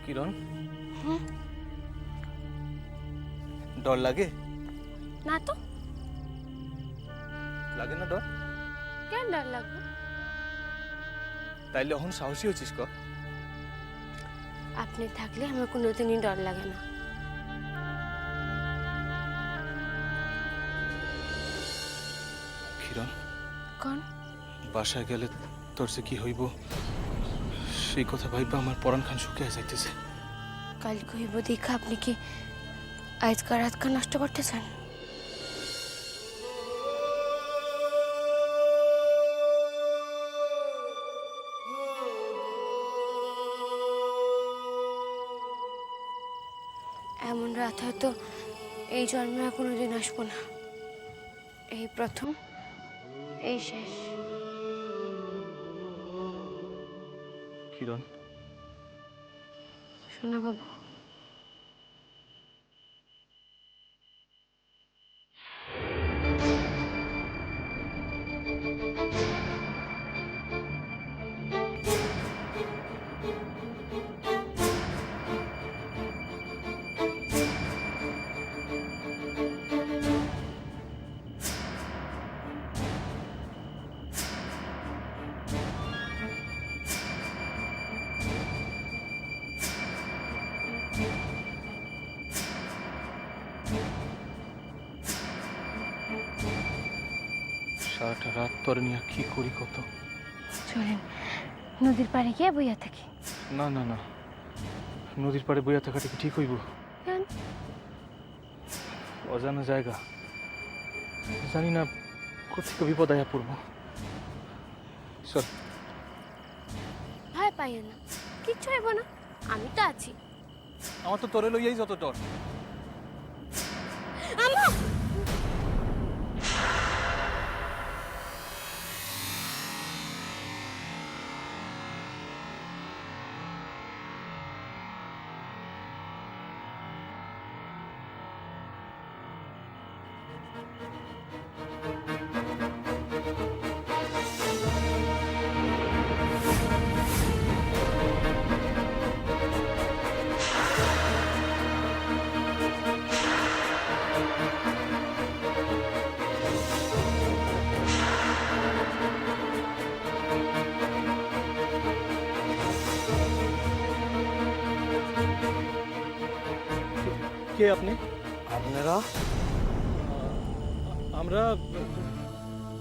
কিরণ ডর লাগে না তো লাগে না ডর কেন ডর লাগবে তাইলে এখন সাহসী হচ্ছিস ক আপনি থাকলে আমার কোনোদিনই ডর লাগে না কিরণ কোন বাসায় গেলে তোর যে কি হইব সেই কথা ভাইবা আমার পরাণ খান শুকিয়ে যাইতেছে কাল কইব দেখা আপনি কি আজকাল রাতকা নষ্ট করতেছেন এমন রাত হয়তো এই জন্মে আর কোনোদিন আসবো না এই প্রথম এই শেষ কিরণ শোনা বাবু সারাটা রাত তোর নিয়ে কি করি কত চলেন নদীর পাড়ে গিয়ে বইয়া থাকি না না না নদীর পাড়ে বইয়া থাকাটা কি ঠিক হইব কেন অজানা জায়গা জানি না কোথেকে বিপদ আয়া পড়বো চল ভয় পাইও না কিচ্ছু হইব না আমি তো আছি আমার তো তোরে লইয়াই যত ডর আম্মা কে আপনি আপনারা আমরা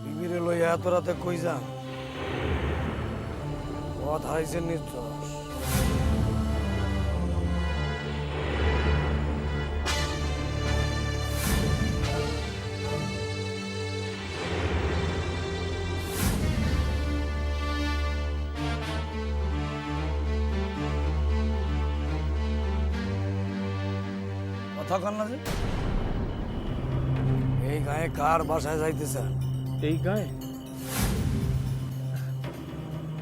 বিবিরে লইয়া এত রাতে কই যান পথ হারাইছেন নিশ্চয় কথা কন না যে এই গায়ে কার বাসায় যাইতেছেন এই গায়ে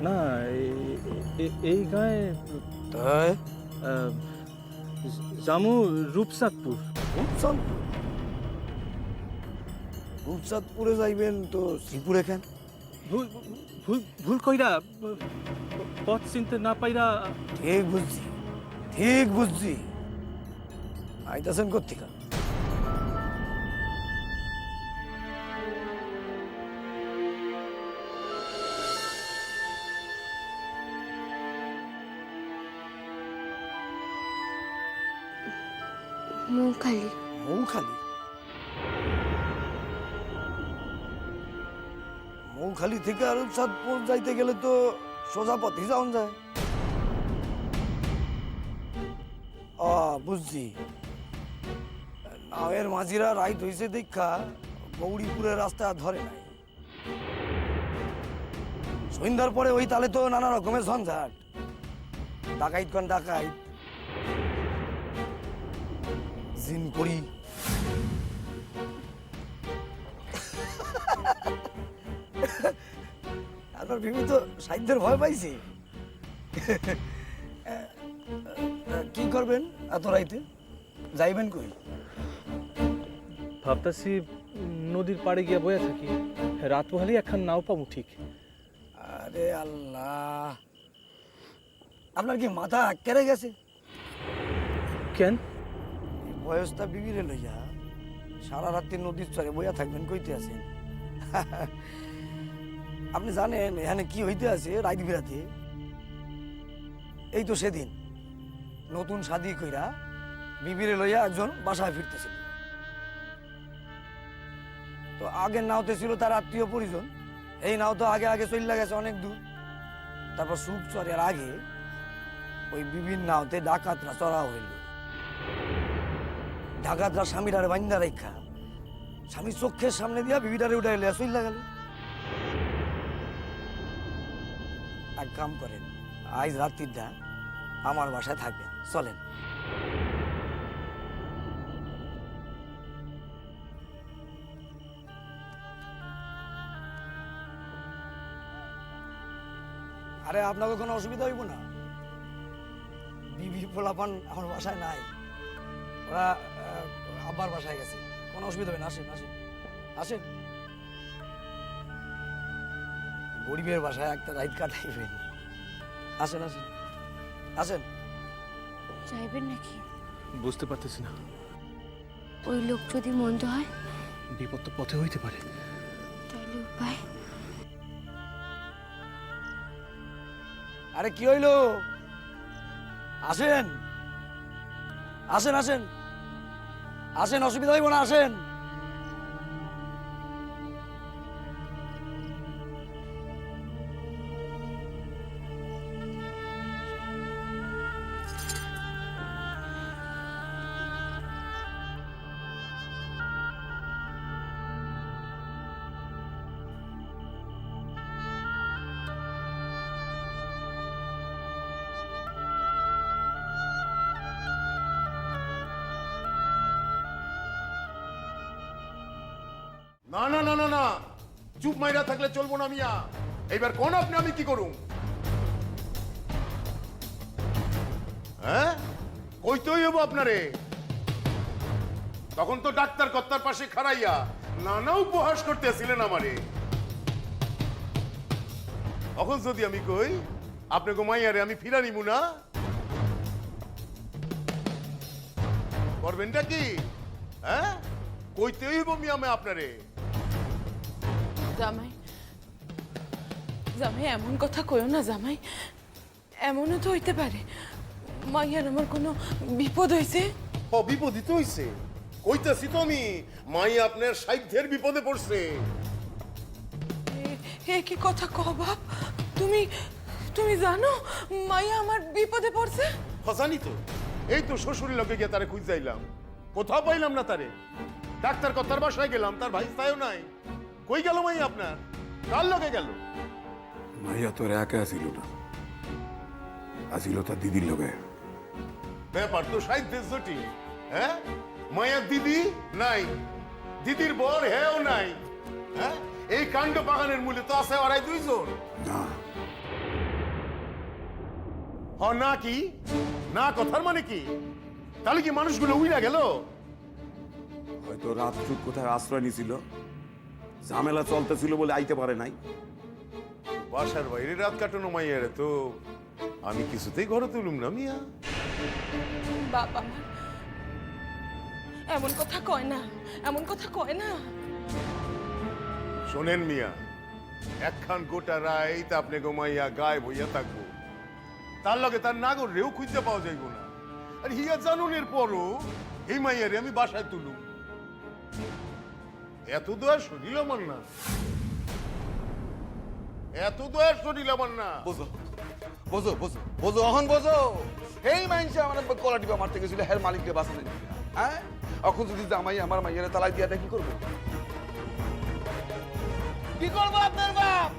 না এই গায়ে তাই জামু রূপসাদপুর রূপচাঁদপুর রূপচাঁদপুরে যাইবেন তো শ্রীপুরে কেন ভুল ভুল ভুল কইরা পথ চিনতে না পাইরা ঠিক বুঝছি আইতাছেন কোথেকা মৌখালি মৌখালি মৌখালি থেকে আর রূপচাঁদপুর যাইতে গেলে তো সোজা পথে যাওয়া যায় বুঝছি নাওয়ের মাঝিরা রাইট হইছে দেখা গৌরীপুরের রাস্তা আর ধরে নাই সন্ধ্যার পরে ওই তালে তো নানা রকমের ঝঞ্ঝাট ডাকাইত কোন ডাকাইত জিন করি আপনার বিবি তো সাহিত্যের ভয় পাইছে কি করবেন এত রাইতে যাইবেন কই ভাবতাছি নদীর পাড়ে গিয়া বয়া থাকি রাত পোহালি একখান নাও পাবো ঠিক আরে আল্লাহ আপনার কি মাথা কেড়ে গেছে কেন? এই বয়সটা বিবিরে লইয়া সারা রাত্রি নদীর চরে বইয়া থাকবেন কইতে আছেন? আপনি জানেন এখানে কি হইতে আছে রাত বিরাতে? এই তো সেদিন নতুন শাদি কইরা বিবিরে লইয়া একজন বাসায় ফিরতেছিল। তো আগের নাওতে ছিল তার আত্মীয় পরিজন, এই নাও তো আগে আগে চলে গেছে অনেক দূর। তারপর সুখ চরের আগে ওই বিভিন্ন নাওতে ডাকাতরা চড়া হইল। ডাকাতরা স্বামীরারে বান্ধা রেখা স্বামীর চোখের সামনে দিয়া বিবিটারে উঠে এলে চলে গেল। এক কাম করেন, আজ রাত্রিটা আমার বাসায় থাকবেন, চলেন। আরে আপনাকে কোনো অসুবিধা হইব না, বিবি পোলাপান আমার বাসায় নাই, ওরা আব্বার বাসায় গেছে, কোনো অসুবিধা হবে না। আসেন আসেন আসেন, গরিবের বাসায় একটা রাইত কাটাইবেন। আসেন আসেন আসেন। চাইবেন নাকি? বুঝতে পারতেছি না। ওই লোক যদি মন্দ হয় বিপদ তো পথে হইতে পারে। তাহলে উপায়? আরে কি হইলো? আসেন আসেন আসেন আসেন, অসুবিধা হইব না, আসেন। না না না না না, চুপ মাইরা থাকলে চলবো না মিয়া। এইবার কোন আপনি আমি কি করুম? হ্যাঁ, কইতেই হবো আপনারে। তখন তো ডাক্তার কর্তার পাশে খাড়াইয়া নানা উপহাস করতে আসছিলেন আমারে। তখন যদি আমি কই আপনি গোমাইয়ারে আমি ফিরা নিমু না, করবেনটা কি? হ্যাঁ, কইতেই হইব মিয়া আমি আপনারে। জামাই, জামাই এমন কথা কইও না জামাই, এমনও তো হইতে পারে মাইয়ার আমার কোনো বিপদ হইছে। ও বিপদই তো হইছে, কইতাছি তো আমি, মাই আপনার সাইধ্যের বিপদে পড়ছে। এ কি কথা কও বাপ? তুমি তুমি জানো মাইয়া আমার বিপদে পড়ছে? জানি তো, এই তো শ্বশুরের লগে গিয়ে তারে খুঁজ যাইলাম, কোথাও পাইলাম না তারে। ডাক্তার কর্তার বাসায় গেলাম, তার ভাই তাইও নাই। কই গেল মাই আপনার? কার লগে গেল? মাইয়া তোর একা আসিল না, আসিল তার দিদির লগে। ব্যাপার তো সাইধ্যের জটিল। হ্যাঁ, মায়ের দিদি নাই, দিদির বর হেও নাই। হ্যাঁ, এই কাণ্ড বাগানের মূলে তো আছে ওরাই দুইজন। না, হ না কি? না কথার মানে কি? তাহলে কি মানুষগুলো উইরা গেল? হয়তো রাত্রুত কোথায় আশ্রয় নিছিল, ঝামেলা চলতেছিল বলে আইতে পারে নাই। বাসার বাইরে রাত কাটানো মাইয়ারে তো আমি কিছুতেই ঘরে তুলুম না মিয়া। বাপ আমার এমন কথা কয় না, এমন কথা কয় না। শোনেন মিয়া, একখান গোটা রায় তা আপনি গোমাইয়া গায়ে বইয়া থাকবো, তার লগে তার নাগর রেও খুঁজতে পাওয়া যাইব না। আর হিয়া জানুনের পরও এই মাইয়ারে আমি বাসায় তুলুম, এত দয়া শরীর আমার না, এত দয়া শরীর আমার না। বোঝো বোঝো বোঝো বোঝো অহন বোঝো। এই মাইনসে আমার কলা টিপা মারতে গেছিল, হের মালিককে বাঁচালেন। হ্যাঁ, এখন যদি জামাই আমার মাইয়ারে তালাক দিয়া দেয় কি করবো? কি করবো আপনার বাপ?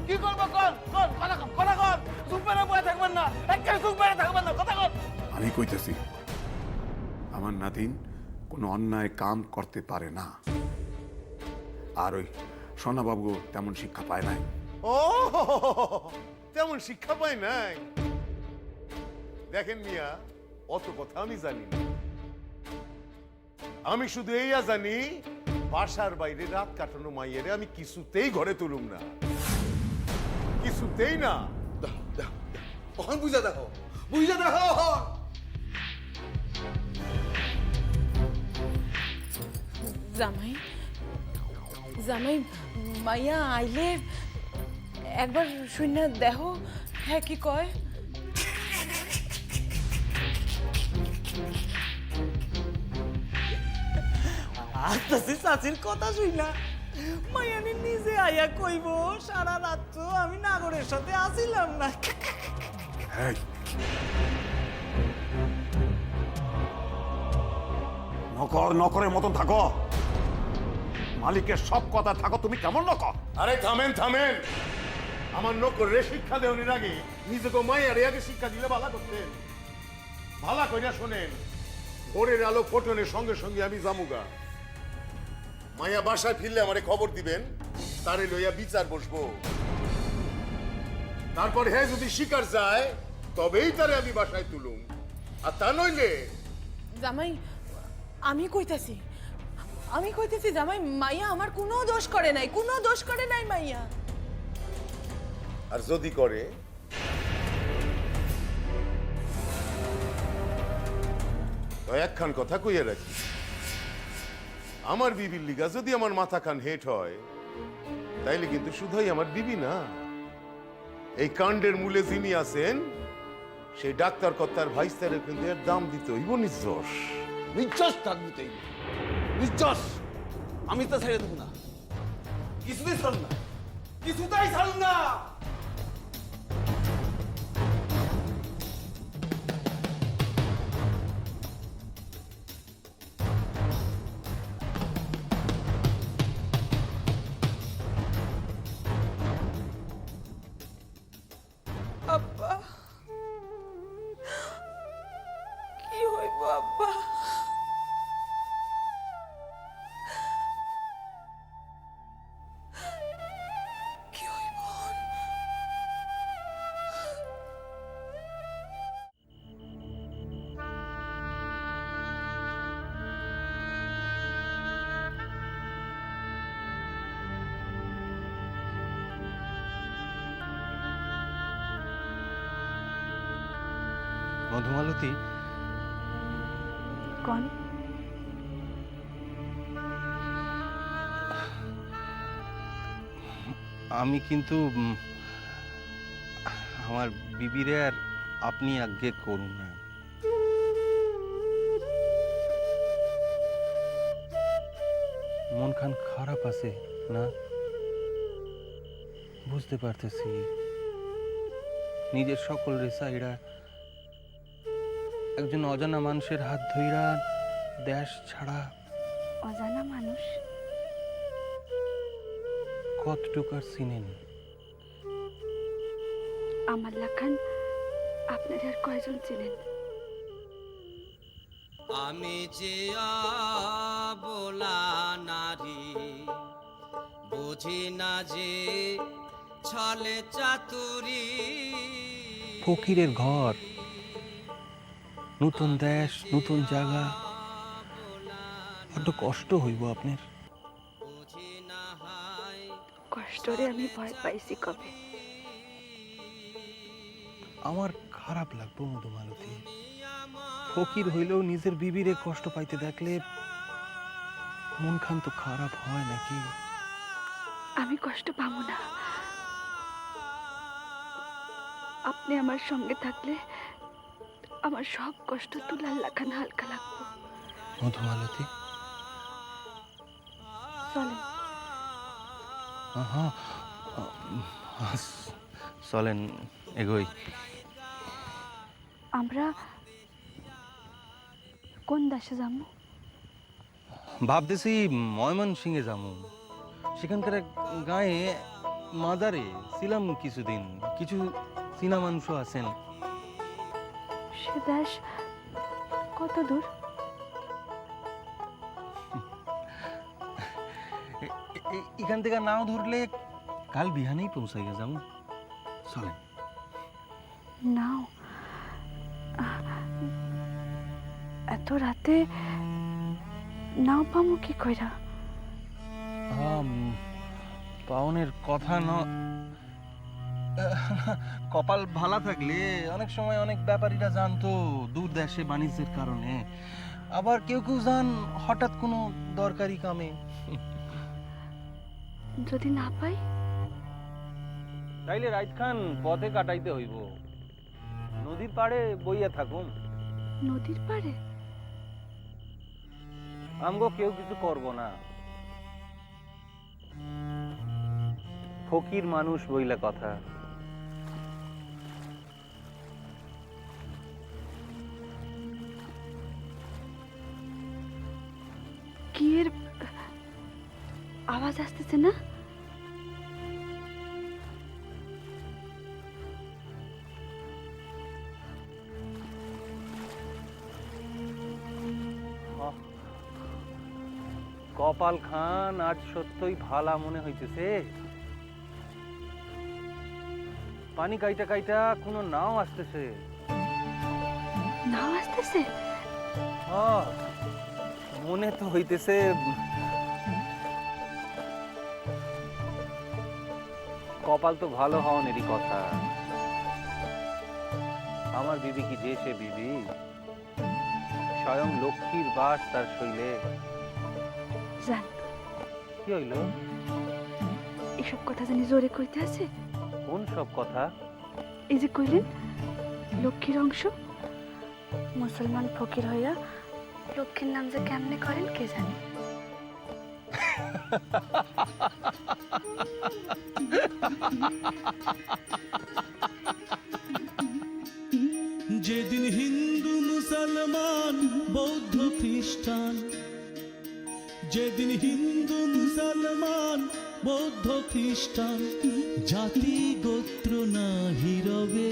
কি করবো? কন কন কথা কন, কথা কন। চুপ মেরে বয়ে থাকবেন না, একেবারে চুপ মেরে থাকবেন না, কথা কন। আমি কইতেছি আমার নাতিন কোনো অন্যায় কাম করতে পারে না, আর ওই সোনাবাবু তেমন শিক্ষা পায় নাই। ও তেমন শিক্ষা পাই নাই? দেখেন মিয়া, অত কথা আমি জানি না। আমি শুধু এইয়া জানি, বাসার বাইরে রাত কাটানো মাইয়েরে আমি কিছুতেই ঘরে তুলুম না, কিছুতেই না। অহন বুঝা দেখো, বুঝা দেখো অহন। জামাই জামাই মাইয়া আইলে একবার শূন্য দেহ হ্যাঁ কি কয় আস্তে চাচির কথা শুই না মায়ানি নিজে আয়া কইব সারা রাত তো আমি নাগরের সাথে আসিলাম না। এই, নকরের মতন থাকো, মালিকের সব কথা থাকো, তুমি কেমন নকর? আরে থামেন থামেন, আমার নকরে শিক্ষা দেওয়ার আগে নিজেকে মায়ের আগে শিক্ষা দিলে ভালো করতেন। ভালো কইরা শোনেন, ভোরের আলো ফোটনের সঙ্গে সঙ্গে আমি জামুগা। মায়া বাসায় ফিরলে আমারে খবর দিবেন, তারে লইয়া বিচার বসবো। তারপর হ্যাঁ যদি শিকার যায় তবেই তারে আমি বাসায় তুলুম, আর তা নইলে জামাই আমি কইতাছি জামাই মাইয়া আমার কোনো দোষ করে নাই মাইয়া। আর যদি করে তো একখান কথা কইয়া রাখি, আমার বিবির লিগা যদি আমার মাথা খান হেট হয় তাইলে কিন্তু শুধুই আমার বিবি না, এই কাণ্ডের মূলে যিনি আছেন সেই ডাক্তার কর্তার ভাইস্তারের কিন্তু এর দাম দিতে হইব নির্যশ। নিশ্বাস থাকবো তাই নিশ্বাস আমি তো ছেড়ে দেবো না, কিছুতেই ছাড়ুন না, কিছুতেই ছাড়ুন না। আব্বা কি হইব আব্বা? কি হইব? মধুমালতী, কোন আমি কিন্তু আমার বিবিরে আর আপনি আজ্ঞে করুন না। মন খান খারাপ আছে না, বুঝতে পারতেছি। নিজের সকল রেসাইরা একজন অজানা মানুষের হাত ধইরা দেশ ছাড়া অজানা মানুষ? কতটুকার চিনেন? আমার লাখান আপনার আর কয়জন ছিলেন? আমি যে অবলা নারী বুঝি না যে ছলে চাতুরি। ফকিরের ঘর, নতুন দেশ, নতুন জায়গা, বড্ড কষ্ট হইব আপনার। কষ্টরে আমি ভয় পাইছি কবে? আমার খারাপ লাগবো মধুমালতী। ফকির হইলেও নিজের বিবিরে কষ্ট পাইতে দেখলে মন খান তো খারাপ হয় নাকি? আমি কষ্ট পাবো না। আপনি আমার সঙ্গে থাকলে আমার সব কষ্ট তুলার লাখান হালকা লাগবো। মধুমালতী, চলেন। চলেন এগোই। আমরা কোন দেশে যাবো? ভাবতেছি ময়মনসিংহে যাবো। সেখানকার এক গায়ে মাজারে ছিলাম কিছুদিন, কিছু চীনা মানুষও আছেন। সে দেশ কত দূর? এখান থেকে নাও ধরলে কাল বিহানেই পৌঁছাইয়া যাবো। চলেন। নাও? এত রাতে নাও পামু কি কইরা? পাওনের কথা ন, কপাল ভালা থাকলে অনেক সময় অনেক ব্যাপারীরা জানতো দূর দেশে বাণিজ্যের কারণে আবার কেউ কেউ যান হঠাৎ কোনো দরকারি কামে। যদি না পাই? তাইলে রাইত খান পথে কাটাইতে হইব। নদীর পাড়ে বইয়া থাকুন। নদীর পাড়ে? আমগো কেউ কিছু করব না। ফকির মানুষ বইলা কথা। কি এর আওয়াজ আসতেছে না? কপাল খান আজ সত্যই ভালা মনে হইতেছে। পানি কাইটা কাইটা কোনো নাও আসতেছে। নাও আসতেছে? মনে তো হইতেছে কপাল তো ভালো হওয়ানেরই কথা। আমার বিবি কি যে সে বিবি, স্বয়ং লক্ষ্মীর বাস তার শৈলে। জান, কি হইল? এসব কথা জানি জোরে কইতে আছে। কোন সব কথা? এই যে কইলেন লক্ষ্মীর অংশ, মুসলমান ফকির হইয়া লক্ষ্মীর নাম যে কেমনে করেন কে জানে। যেদিন হিন্দু মুসলমান বৌদ্ধ খ্রিস্টান, যেদিন হিন্দু মুসলমান বৌদ্ধ খ্রিস্টান জাতি গোত্র না হিরবে,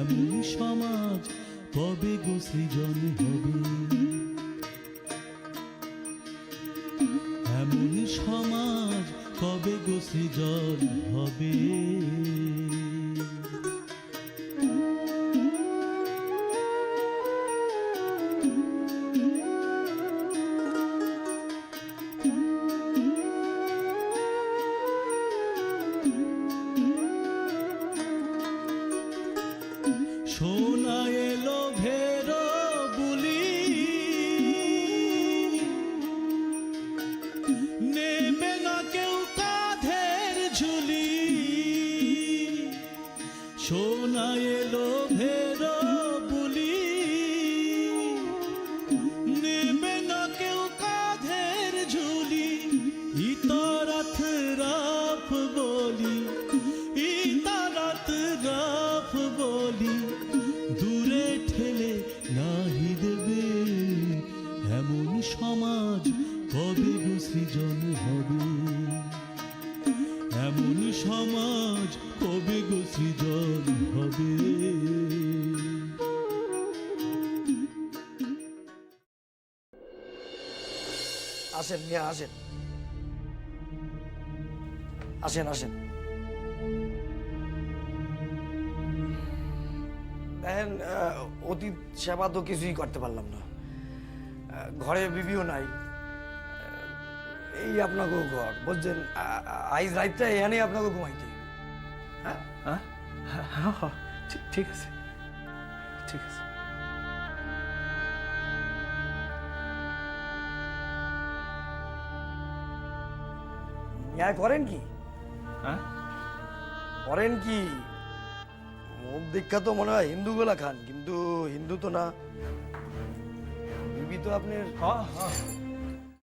এমন সমাজ কবে গো সৃজন হবে, এমন সমাজ কবে গো সৃজন হবে। সোনা এলো ভেরো বুলি, নেবে না কেউ কাঁধের ঝুলি। সোনা এলো ভেরো বুলি, নেবে না কেউ কাঁধের ঝুলি। ইতরাত রাফ বলি, ইতরাত রাফ বলি, দূরে ঠেলে নাহি দেবে, এমন সমাজ কবে গো সৃজন হবে, এমন সমাজ কবে গো সৃজন হবে। আসেন মিয়া, আসেন আসেন আসেন। দেখেন, অতীত সেবা তো কিছুই করতে পারলাম না। ঘরে বিবিও নাই। এই আপনাকে ঘর বুঝছেন, আইজ রাইতটা এখানে আপনাকে ঘুমাইতে হবে। হ্যাঁ হ্যাঁ হ্যাঁ হ্যাঁ, ঠিক আছে ঠিক আছে। ইয়া করেন কি? হ্যাঁ করেন কি? মুখ দীক্ষা তো মনে হয় হিন্দুগুলা খান, কিন্তু হিন্দু তো না। বিবি তো আপনার হ্যাঁ হ্যাঁ